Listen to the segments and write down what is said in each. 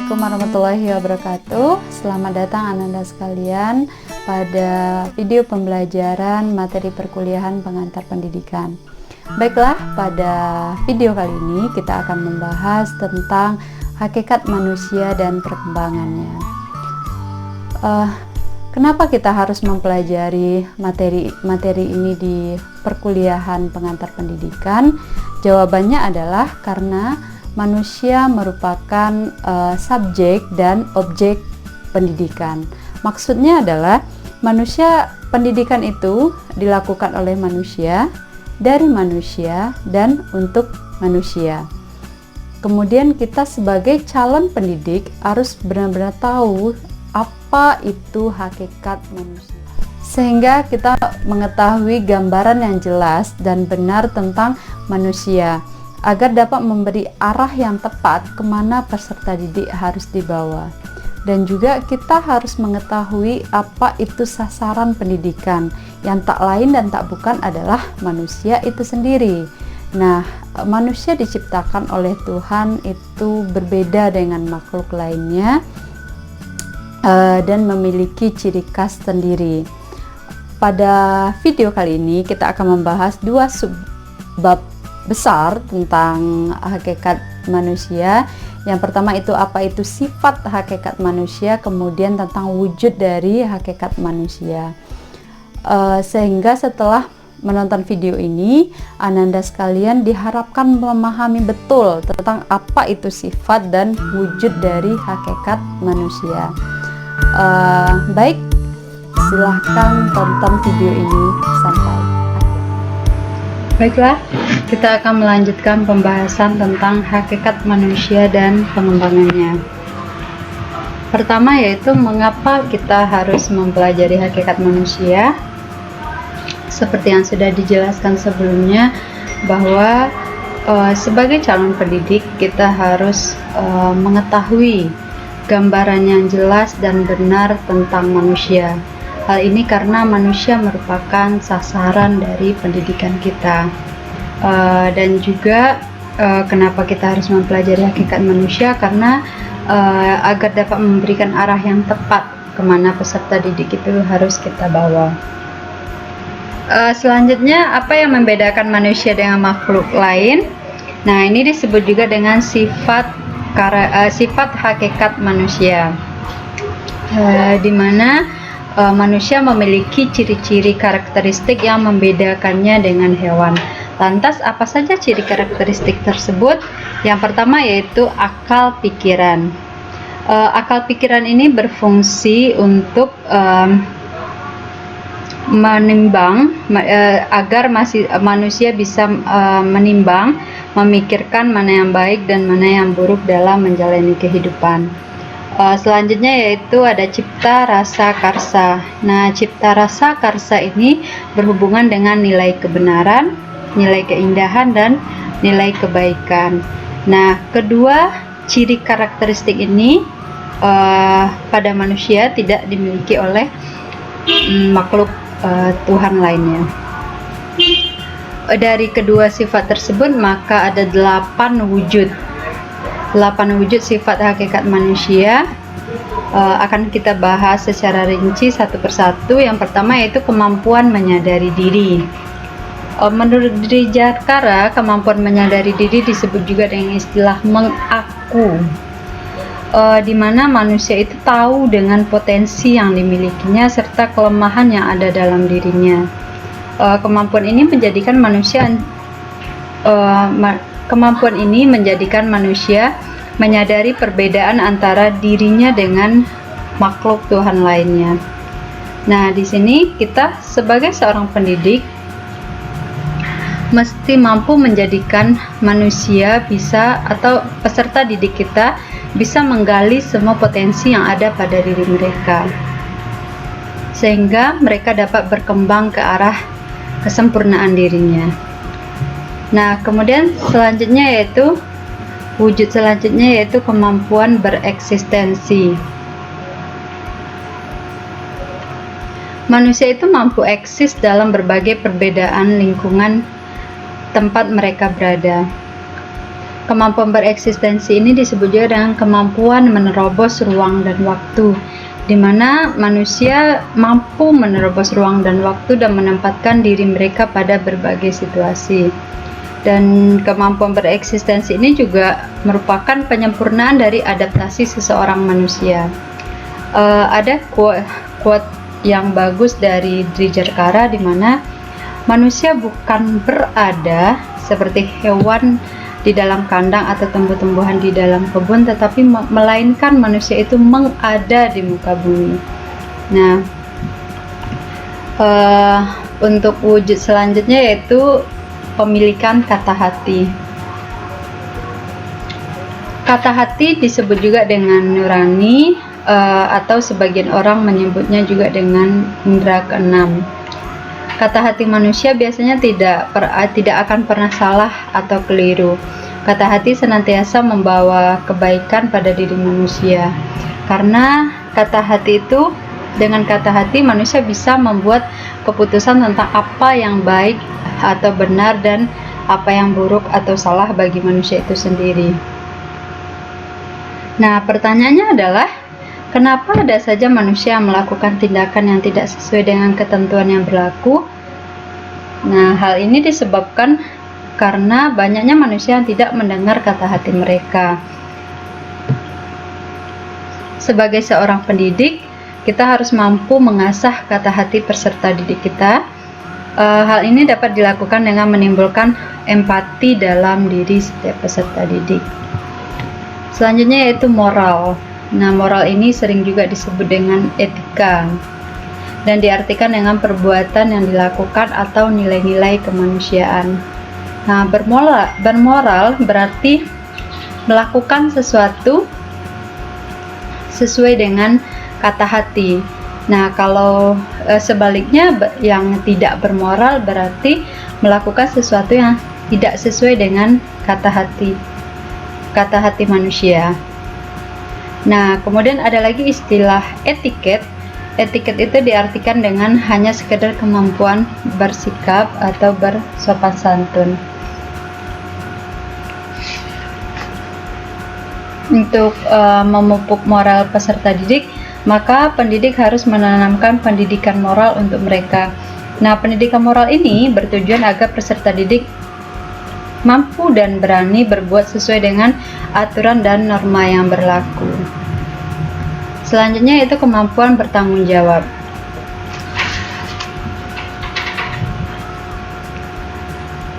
Assalamualaikum warahmatullahi wabarakatuh. Selamat datang Ananda sekalian pada video pembelajaran materi perkuliahan pengantar pendidikan. Baiklah, pada video kali ini kita akan membahas tentang hakikat manusia dan perkembangannya. Kenapa kita harus mempelajari materi ini di perkuliahan pengantar pendidikan? Jawabannya adalah karena manusia merupakan subjek dan objek pendidikan. Maksudnya adalah pendidikan itu dilakukan oleh manusia, dari manusia, dan untuk manusia. Kemudian kita sebagai calon pendidik harus benar-benar tahu apa itu hakikat manusia, sehingga kita mengetahui gambaran yang jelas dan benar tentang manusia, agar dapat memberi arah yang tepat kemana peserta didik harus dibawa. Dan juga kita harus mengetahui apa itu sasaran pendidikan, yang tak lain dan tak bukan adalah manusia itu sendiri. Nah, manusia diciptakan oleh Tuhan itu berbeda dengan makhluk lainnya dan memiliki ciri khas sendiri. Pada video kali ini kita akan membahas dua subbab besar tentang hakikat manusia. Yang pertama itu apa itu sifat hakikat manusia, kemudian tentang wujud dari hakikat manusia. Sehingga setelah menonton video ini, Ananda sekalian diharapkan memahami betul tentang apa itu sifat dan wujud dari hakikat manusia. Baik, silahkan tonton video ini sampai akhir. Baiklah, kita akan melanjutkan pembahasan tentang hakikat manusia dan pengembangannya. Pertama yaitu mengapa kita harus mempelajari hakikat manusia. Seperti yang sudah dijelaskan sebelumnya, bahwa sebagai calon pendidik kita harus mengetahui gambaran yang jelas dan benar tentang manusia. Hal ini karena manusia merupakan sasaran dari pendidikan kita. Dan juga kenapa kita harus mempelajari hakikat manusia, karena agar dapat memberikan arah yang tepat kemana peserta didik itu harus kita bawa. Selanjutnya, apa yang membedakan manusia dengan makhluk lain? Nah, ini disebut juga dengan sifat hakikat manusia, di mana manusia memiliki ciri-ciri karakteristik yang membedakannya dengan hewan. Lantas, apa saja ciri karakteristik tersebut? Yang pertama yaitu akal pikiran. Akal pikiran ini berfungsi untuk menimbang, agar manusia bisa menimbang, memikirkan mana yang baik dan mana yang buruk dalam menjalani kehidupan. Selanjutnya yaitu ada cipta rasa karsa. Nah, cipta rasa karsa ini berhubungan dengan nilai kebenaran, nilai keindahan, dan nilai kebaikan. Nah, kedua ciri karakteristik ini pada manusia tidak dimiliki oleh makhluk Tuhan lainnya. Dari kedua sifat tersebut maka ada 8 wujud sifat hakikat manusia. Akan kita bahas secara rinci satu persatu. Yang pertama yaitu kemampuan menyadari diri. Menurut diri Jakara, kemampuan menyadari diri disebut juga dengan istilah mengaku, di mana manusia itu tahu dengan potensi yang dimilikinya serta kelemahan yang ada dalam dirinya. Kemampuan ini menjadikan manusia menyadari perbedaan antara dirinya dengan makhluk Tuhan lainnya. Nah, di sini kita sebagai seorang pendidik mesti mampu menjadikan manusia bisa, atau peserta didik kita bisa menggali semua potensi yang ada pada diri mereka, sehingga mereka dapat berkembang ke arah kesempurnaan dirinya. Nah, kemudian wujud selanjutnya yaitu kemampuan bereksistensi. Manusia itu mampu eksis dalam berbagai perbedaan lingkungan tempat mereka berada. Kemampuan bereksistensi ini disebut juga dengan kemampuan menerobos ruang dan waktu, di mana manusia mampu menerobos ruang dan waktu dan menempatkan diri mereka pada berbagai situasi. Dan kemampuan bereksistensi ini juga merupakan penyempurnaan dari adaptasi seseorang manusia. Ada quote yang bagus dari Drijakara, di mana manusia bukan berada seperti hewan di dalam kandang atau tumbuh-tumbuhan di dalam kebun, tetapi melainkan manusia itu mengada di muka bumi. Nah, untuk wujud selanjutnya yaitu pemilikan kata hati. Kata hati disebut juga dengan nurani, atau sebagian orang menyebutnya juga dengan indera keenam. Kata hati manusia biasanya tidak akan pernah salah atau keliru. Kata hati senantiasa membawa kebaikan pada diri manusia. Karena dengan kata hati manusia bisa membuat keputusan tentang apa yang baik atau benar dan apa yang buruk atau salah bagi manusia itu sendiri. Nah, pertanyaannya adalah, kenapa ada saja manusia yang melakukan tindakan yang tidak sesuai dengan ketentuan yang berlaku? Nah, hal ini disebabkan karena banyaknya manusia yang tidak mendengar kata hati mereka. Sebagai seorang pendidik, kita harus mampu mengasah kata hati peserta didik kita. Hal ini dapat dilakukan dengan menimbulkan empati dalam diri setiap peserta didik. Selanjutnya yaitu moral. Nah, moral ini sering juga disebut dengan etika dan diartikan dengan perbuatan yang dilakukan atau nilai-nilai kemanusiaan. Nah, bermoral berarti melakukan sesuatu sesuai dengan kata hati. Nah, kalau sebaliknya yang tidak bermoral berarti melakukan sesuatu yang tidak sesuai dengan kata hati manusia. Nah, kemudian ada lagi istilah etiket. Etiket itu diartikan dengan hanya sekedar kemampuan bersikap atau bersopan santun. Untuk memupuk moral peserta didik, maka pendidik harus menanamkan pendidikan moral untuk mereka. Nah, pendidikan moral ini bertujuan agar peserta didik mampu dan berani berbuat sesuai dengan aturan dan norma yang berlaku. Selanjutnya yaitu kemampuan bertanggung jawab.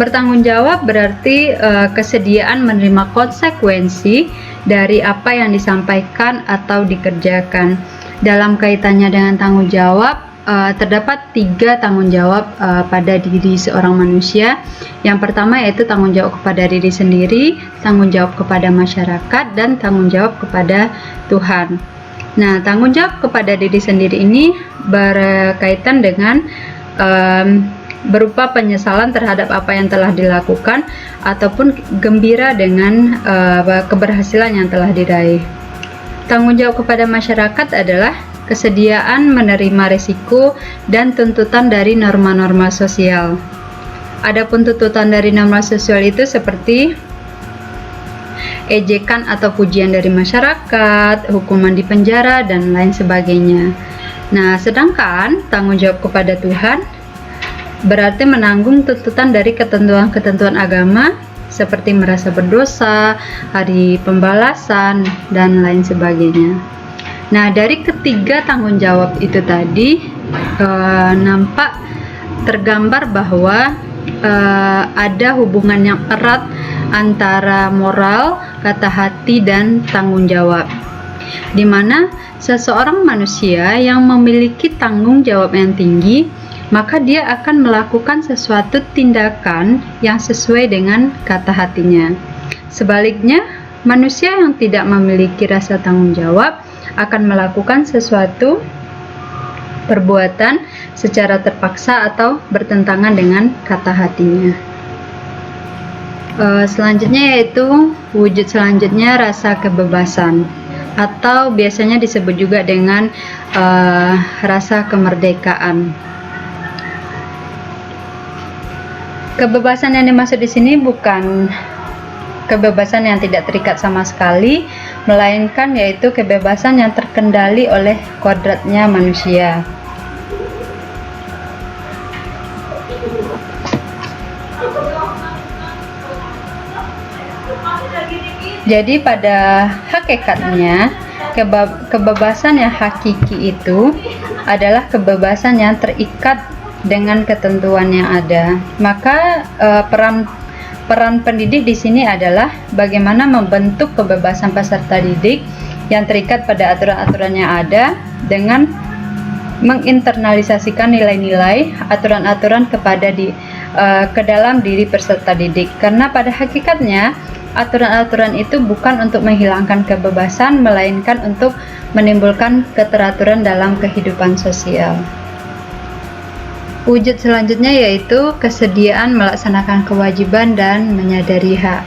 Bertanggung jawab berarti kesediaan menerima konsekuensi dari apa yang disampaikan atau dikerjakan. Dalam kaitannya dengan tanggung jawab, terdapat 3 tanggung jawab pada diri seorang manusia. Yang pertama yaitu tanggung jawab kepada diri sendiri, tanggung jawab kepada masyarakat, dan tanggung jawab kepada Tuhan. Nah, tanggung jawab kepada diri sendiri ini berkaitan dengan berupa penyesalan terhadap apa yang telah dilakukan ataupun gembira dengan keberhasilan yang telah diraih. Tanggung jawab kepada masyarakat adalah kesediaan menerima risiko dan tuntutan dari norma-norma sosial. Adapun tuntutan dari norma sosial itu seperti ejekan atau pujian dari masyarakat, hukuman di penjara, dan lain sebagainya. Nah, sedangkan tanggung jawab kepada Tuhan berarti menanggung tuntutan dari ketentuan-ketentuan agama seperti merasa berdosa, hari pembalasan, dan lain sebagainya. Nah, dari ketiga tanggung jawab itu tadi nampak tergambar bahwa ada hubungan yang erat antara moral, kata hati, dan tanggung jawab, di mana seseorang manusia yang memiliki tanggung jawab yang tinggi, maka dia akan melakukan sesuatu tindakan yang sesuai dengan kata hatinya. Sebaliknya, manusia yang tidak memiliki rasa tanggung jawab akan melakukan sesuatu perbuatan secara terpaksa atau bertentangan dengan kata hatinya. Selanjutnya yaitu wujud selanjutnya rasa kebebasan, atau biasanya disebut juga dengan rasa kemerdekaan. Kebebasan yang dimaksud di sini bukan kebebasan yang tidak terikat sama sekali, melainkan yaitu kebebasan yang terkendali oleh kodratnya manusia. Jadi pada hakikatnya kebebasan yang hakiki itu adalah kebebasan yang terikat dengan ketentuan yang ada. Maka peran pendidik di sini adalah bagaimana membentuk kebebasan peserta didik yang terikat pada aturan-aturan yang ada dengan menginternalisasikan nilai-nilai, aturan-aturan ke dalam diri peserta didik. Karena pada hakikatnya aturan-aturan itu bukan untuk menghilangkan kebebasan, melainkan untuk menimbulkan keteraturan dalam kehidupan sosial. Wujud selanjutnya yaitu kesediaan melaksanakan kewajiban dan menyadari hak.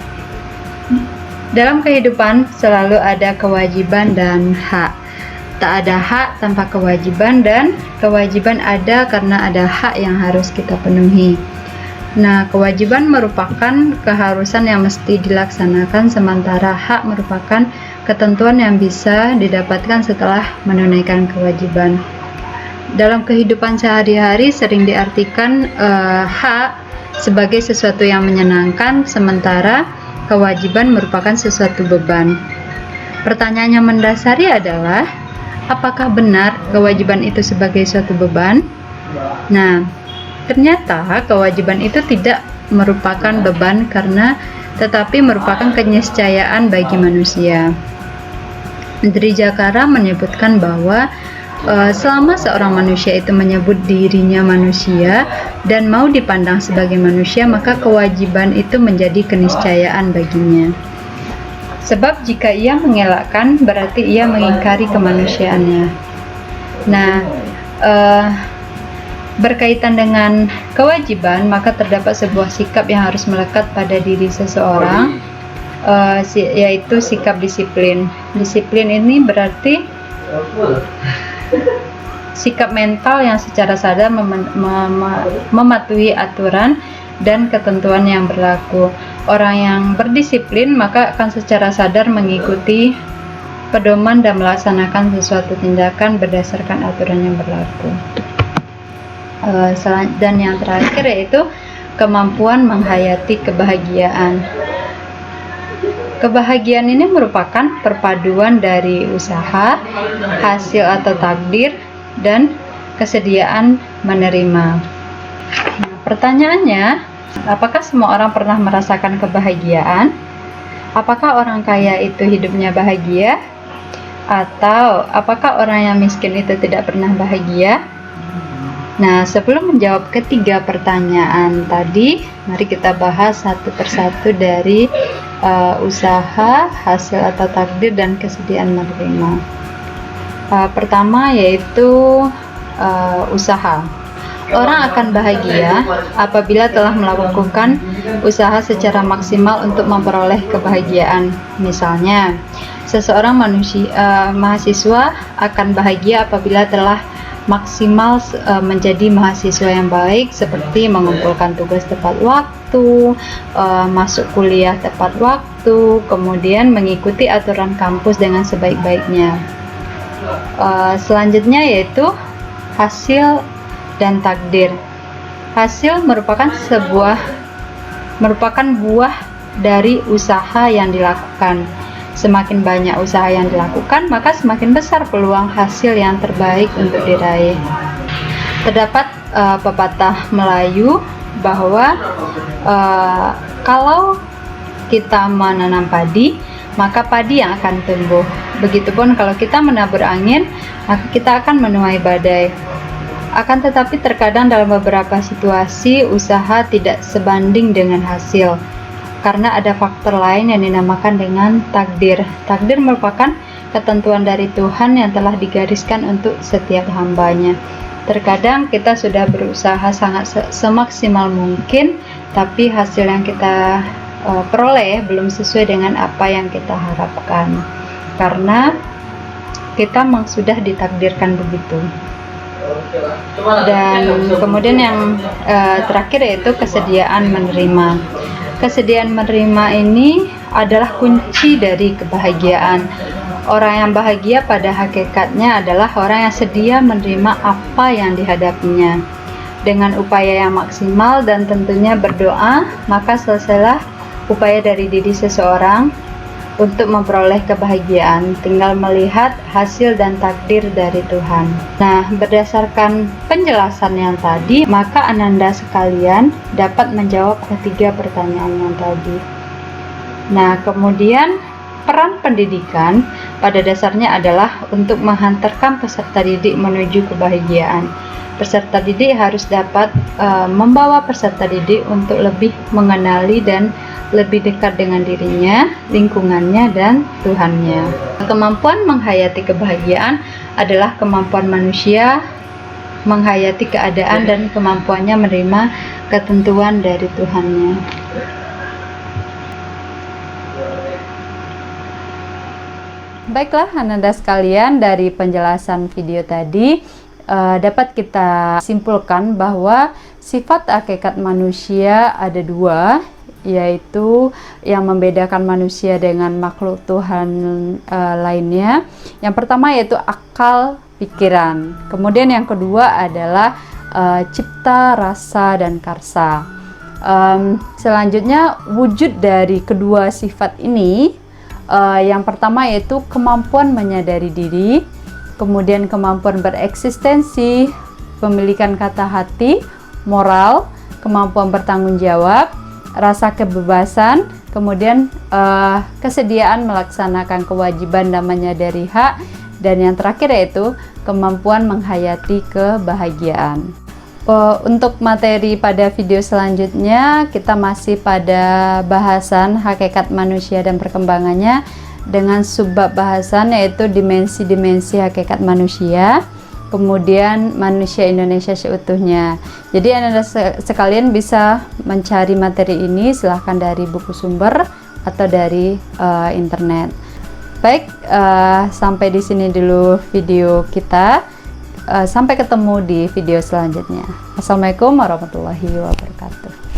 Dalam kehidupan selalu ada kewajiban dan hak. Tak ada hak tanpa kewajiban, dan kewajiban ada karena ada hak yang harus kita penuhi. Nah, kewajiban merupakan keharusan yang mesti dilaksanakan, sementara hak merupakan ketentuan yang bisa didapatkan setelah menunaikan kewajiban. Dalam kehidupan sehari-hari sering diartikan hak sebagai sesuatu yang menyenangkan, sementara kewajiban merupakan sesuatu beban. Pertanyaan yang mendasari adalah, apakah benar kewajiban itu sebagai suatu beban? Nah, ternyata kewajiban itu tidak merupakan beban tetapi merupakan keniscayaan bagi manusia. Menteri Jakara menyebutkan bahwa selama seorang manusia itu menyebut dirinya manusia dan mau dipandang sebagai manusia, maka kewajiban itu menjadi keniscayaan baginya. Sebab jika ia mengelakkan, berarti ia mengingkari kemanusiaannya. Nah, berkaitan dengan kewajiban, maka terdapat sebuah sikap yang harus melekat pada diri seseorang, yaitu sikap disiplin. Disiplin ini berarti sikap mental yang secara sadar mematuhi aturan dan ketentuan yang berlaku. Orang yang berdisiplin maka akan secara sadar mengikuti pedoman dan melaksanakan sesuatu tindakan berdasarkan aturan yang berlaku. Dan yang terakhir yaitu kemampuan menghayati kebahagiaan. Kebahagiaan ini merupakan perpaduan dari usaha, hasil atau takdir, dan kesediaan menerima. Nah, pertanyaannya, apakah semua orang pernah merasakan kebahagiaan? Apakah orang kaya itu hidupnya bahagia? Atau apakah orang yang miskin itu tidak pernah bahagia? Nah, sebelum menjawab ketiga pertanyaan tadi, mari kita bahas satu persatu dari usaha, hasil atau takdir, dan kesediaan menerima. Pertama yaitu usaha. Orang akan bahagia apabila telah melakukan usaha secara maksimal untuk memperoleh kebahagiaan. Misalnya, seseorang mahasiswa akan bahagia apabila telah maksimal menjadi mahasiswa yang baik, seperti mengumpulkan tugas tepat waktu, masuk kuliah tepat waktu, kemudian mengikuti aturan kampus dengan sebaik-baiknya. Selanjutnya yaitu hasil dan takdir. Hasil merupakan buah dari usaha yang dilakukan. Semakin banyak usaha yang dilakukan, maka semakin besar peluang hasil yang terbaik untuk diraih. Terdapat pepatah Melayu bahwa kalau kita menanam padi, maka padi yang akan tumbuh. Begitupun kalau kita menabur angin, maka kita akan menuai badai. Akan tetapi terkadang dalam beberapa situasi usaha tidak sebanding dengan hasil, karena ada faktor lain yang dinamakan dengan takdir. Takdir merupakan ketentuan dari Tuhan yang telah digariskan untuk setiap hambanya. Terkadang kita sudah berusaha sangat semaksimal mungkin, tapi hasil yang kita peroleh belum sesuai dengan apa yang kita harapkan, karena kita memang sudah ditakdirkan begitu. Dan kemudian yang terakhir yaitu kesediaan menerima. Kesediaan menerima ini adalah kunci dari kebahagiaan. Orang yang bahagia pada hakikatnya adalah orang yang sedia menerima apa yang dihadapinya. Dengan upaya yang maksimal dan tentunya berdoa, maka selesailah upaya dari diri seseorang untuk memperoleh kebahagiaan, tinggal melihat hasil dan takdir dari Tuhan. Nah, berdasarkan penjelasan yang tadi, maka Ananda sekalian dapat menjawab ketiga pertanyaan yang tadi. Nah, kemudian peran pendidikan pada dasarnya adalah untuk menghantarkan peserta didik menuju kebahagiaan. Peserta didik harus dapat membawa peserta didik untuk lebih mengenali dan lebih dekat dengan dirinya, lingkungannya, dan Tuhannya. Kemampuan menghayati kebahagiaan adalah kemampuan manusia menghayati keadaan dan kemampuannya menerima ketentuan dari Tuhannya. Baiklah Ananda sekalian, dari penjelasan video tadi dapat kita simpulkan bahwa sifat hakikat manusia ada dua, yaitu yang membedakan manusia dengan makhluk Tuhan lainnya. Yang pertama yaitu akal pikiran, kemudian yang kedua adalah cipta, rasa, dan karsa. Selanjutnya wujud dari kedua sifat ini, yang pertama yaitu kemampuan menyadari diri, kemudian kemampuan bereksistensi, pemilikan kata hati, moral, kemampuan bertanggung jawab, rasa kebebasan, kemudian kesediaan melaksanakan kewajiban dan menyadari hak, dan yang terakhir yaitu kemampuan menghayati kebahagiaan. Untuk materi pada video selanjutnya, kita masih pada bahasan hakikat manusia dan perkembangannya dengan subbab bahasan yaitu dimensi-dimensi hakikat manusia, kemudian manusia Indonesia seutuhnya. Jadi Anda sekalian bisa mencari materi ini silahkan dari buku sumber atau dari internet. Baik, sampai di sini dulu video kita. Sampai ketemu di video selanjutnya. Assalamualaikum warahmatullahi wabarakatuh.